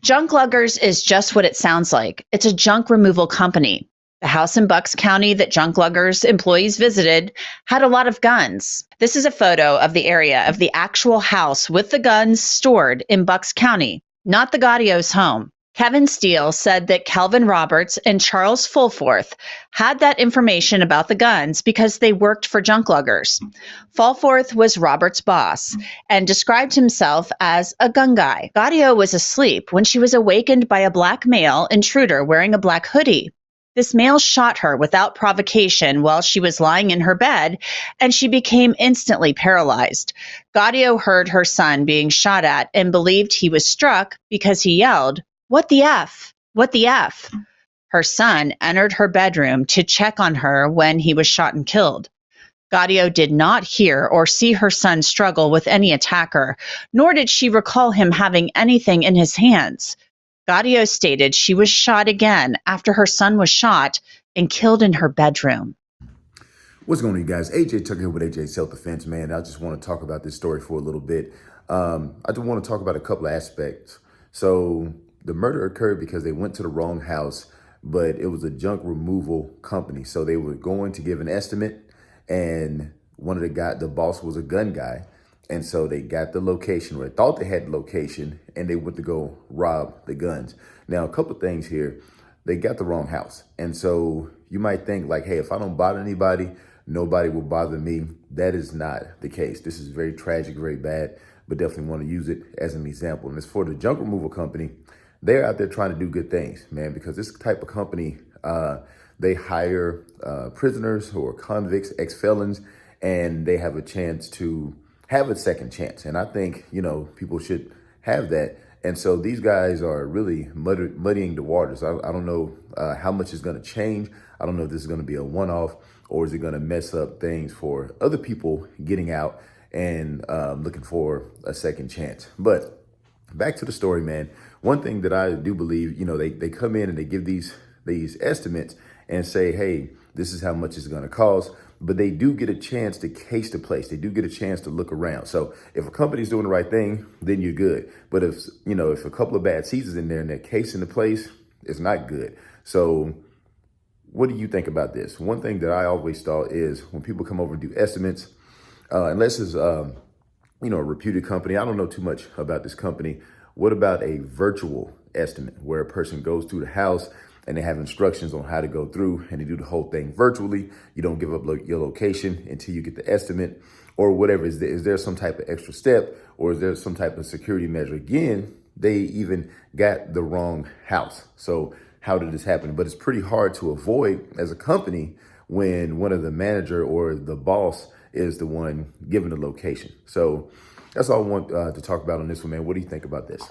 Junk Luggers is just what it sounds like. It's a junk removal company. The house in Bucks County that Junk Luggers employees visited had a lot of guns. This is a photo of the area of the actual house with the guns stored in Bucks County, not the Gaudio's home. Kevin Steele said that Calvin Roberts and Charles Fulforth had that information about the guns because they worked for Junk Luggers. Fulforth was Roberts' boss and described himself as a gun guy. Gaudio was asleep when she was awakened by a black male intruder wearing a black hoodie. This male shot her without provocation while she was lying in her bed, and she became instantly paralyzed. Gaudio heard her son being shot at and believed he was struck because he yelled, "What the F? What the F?" Her son entered her bedroom to check on her when he was shot and killed. Gaudio did not hear or see her son struggle with any attacker, nor did she recall him having anything in his hands. Gaudio stated she was shot again after her son was shot and killed in her bedroom. What's going on, you guys? AJ Tucker here with AJ Self-Defense, man. I just want to talk about this story for a little bit. I just want to talk about a couple of aspects. So the murder occurred because they went to the wrong house, but it was a junk removal company. So they were going to give an estimate, and the boss was a gun guy. And so they got the location, or they thought they had the location, and they went to go rob the guns. Now, a couple of things here. They got the wrong house. And so you might think like, hey, if I don't bother anybody, nobody will bother me. That is not the case. This is very tragic, very bad, but definitely want to use it as an example. And as for the junk removal company, they're out there trying to do good things, man, because this type of company, they hire prisoners who are convicts, ex-felons, and they have a chance to have a second chance. And I think, people should have that. And so these guys are really muddying the waters. I don't know how much is going to change. I don't know if this is going to be a one-off, or is it going to mess up things for other people getting out and looking for a second chance. But back to the story, man. One thing that I do believe, they come in and they give these estimates and say, hey, this is how much it's going to cost. But they do get a chance to case the place. They do get a chance to look around. So if a company's doing the right thing, then you're good. But if a couple of bad seeds in there and they're casing the place, it's not good. So what do you think about this? One thing that I always thought is when people come over and do estimates, unless it's a reputed company, I don't know too much about this company. What about a virtual estimate where a person goes through the house and they have instructions on how to go through, and they do the whole thing virtually? You don't give up your location until you get the estimate or whatever. Is there some type of extra step, or is there some type of security measure? Again, they even got the wrong house. So how did this happen? But it's pretty hard to avoid as a company when one of the manager or the boss is the one giving the location. So that's all I want to talk about on this one, man. What do you think about this?